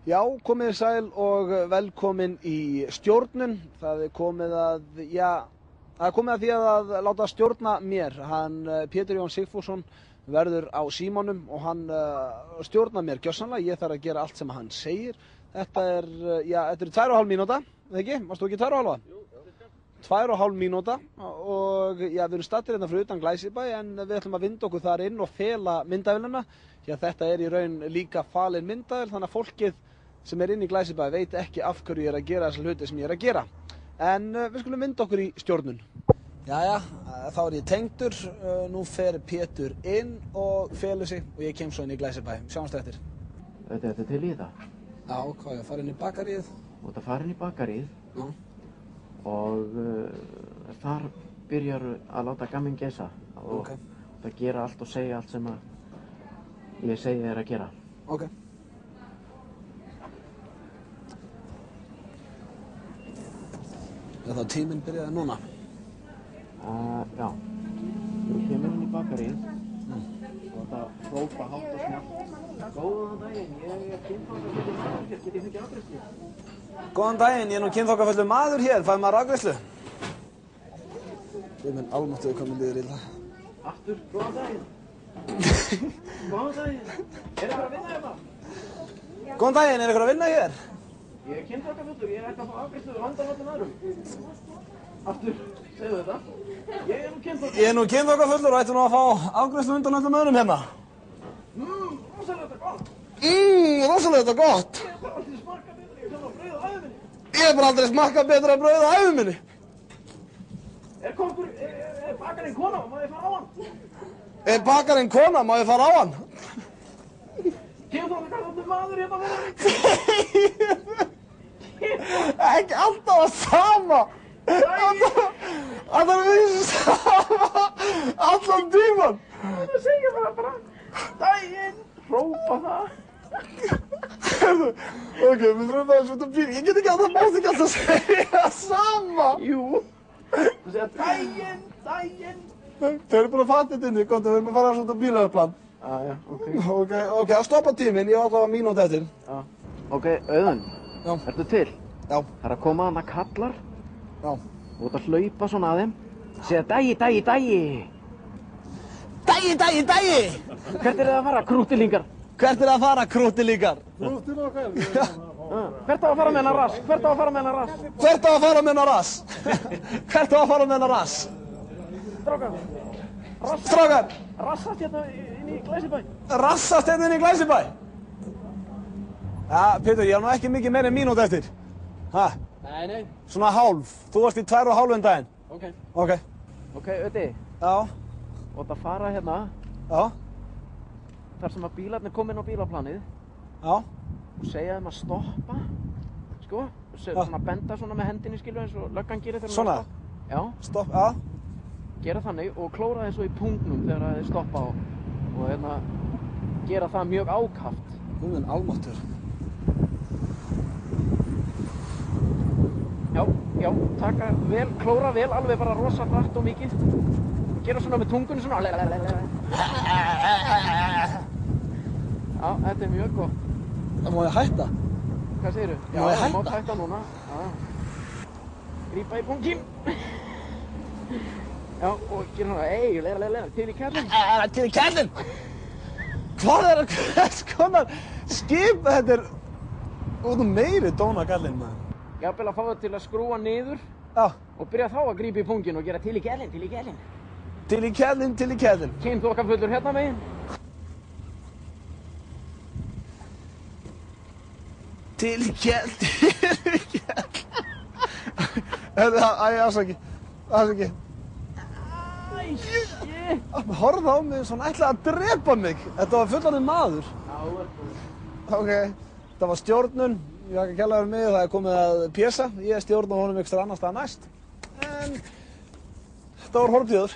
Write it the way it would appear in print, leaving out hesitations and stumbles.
Já, komið þið sæl og velkomin í stjórnun. Það er komið að því að láta stjórna mér. Hann Pétur Jón Sigfússon verður á símanum og hann stjórnar mér gjörsamlega. Ég þarf að gera allt sem hann segir. Þetta eru 2,5 mínúta, eða ekki? Varstu ekki 2,5? Jú, 2,5 mínúta og við erum staddir hérna fyrir utan Glæsibæ en við ætlum að vinda okkur þar inn og fela myndavélina. Því að þetta er í raun líka falin myndavél, þannig að fólkið sem er inn í Glæsibæ veit ekki af hverju ég er að gera þessa hluti sem ég er að gera. En við skulum vinda okkur í stjórnun. Jæja, þá er ég tengdur. Nú fer Pétur inn og felur sig og ég kem svo inn í Glæsibæ. Sjáumst eftir. Þetta er til í það? Já, hvað ég að fara inn í bakaríið? Þú ert að fara inn í bakaríið? Já. Og þar byrjar að láta gamminn geisa. Og það gera allt og segja allt sem að ég segi þér að gera. Ok. Er þá tíminn byrjaði núna? Já. Þú kemur inn í bakaríið og þetta hrópa hátt og snjallt. Góðan daginn, ég er kynþokkafullu maður hér, get ég fengið afgreiðslu? Góðan daginn, ég er nú kynþokkafullu maður hér, fæ maður afgreiðslu? Guð minn almáttugur hvað mér líður illa. Aftur, góðan daginn. Góðan daginn, er ykkur að vinna hérna? Góðan daginn, er ykkur að vinna hér? Ég er kynþokkafullur, ég ætti að fá afgreiðslu handan öllum öðrum. Aftur, segðu þetta. Ég er nú kynþokkafullur. Ég er nú kynþokkafullur og ætti nú að fá afgreiðslu undan öllum öðrum hérna. Rosalega þetta gott. Rosalega þetta gott. Ég hef bara aldrei smakkað betra brauð á ævi minni. Er bakarinn kona, má ég fara á hann? Er bakarinn kona, má ég fara á hann? Kynþokkafullu maður hérna verður. Ekki alltaf að sama. Alltaf að við sama. Allan tíman. Það segja bara daginn, hrópa það. Ok, við þurfum bara svona að ég get ekki alltaf, mást ekki alltaf segja sama. Jú. Þú segja daginn. Þau eru búin að fatta þetta inni, komdu, við erum að fara svona bílaplan. Já, ok. Ok, að stoppa tíminn, ég var alltaf mínúti eftir. Já. Ok, Auðun. Já. Ertu til? Já. Það er að koma þarna kallar. Já. Þú ert að hlaupa svona að þeim. Segja dagi. Dagi! Hvert er það að fara, krúttilingar? Hvert er það að fara, krúttilingar? Hvert á að fara með hennar rass? Hvert á að fara með hennar rass? Strákar! Rassast hérna inn í Glæsibæ. Rassast hérna inn í Glæsibæ? Ja, Pétur, ég hef nú ekki mikið meira en mínúti eftir. Ha? Nei. Svona hálf. Þú varst í 2,5 daginn. Ok. Ok, Öddi. já. Og það fara hérna, Já. þar sem að bílarnir koma inn á bílaplanið Já. og segja þeim að stoppa, sko, svona benda svona með hendinni, skilur, eins og löggan gerir þegar Svona? Já, Stopp, já. gera þannig og klóra þeir svo í punktnum þegar þeir stoppa og hérna, gera það mjög ákaft. Guð minn almáttugur. Já, taka vel, klóra vel, alveg bara rosa hratt og mikið. Gera svona með tungunni svona. Já, þetta er mjög gott. Má ég hætta? Hvað segirðu? Má ég hætta? Já, mátt hætta núna. Já. Grípa í punginn. Já, og gera svona, til í kærlinn. Til í kærlinn! Hvað er hvers konar skip? Þetta er út meiri dóna kærlinn, maður. Jafnvel að fá það til að skrúa niður. Já. Og byrja þá að grípa í punginn og gera til í kærlinn. Til í kærlinn. Kynþokkafullur hérna megin. Til í kærlinn. Afsaki. Horfðu á mig svona, ætlaði að drepa mig. Þetta var fullorðinn maður. Já, Ok, þetta var stjórnun. Ég var ekki að kella fyrir mig, það er komið að pésa. Ég stjórna honum ykkur annar stað næst. En þetta var horfbjöður.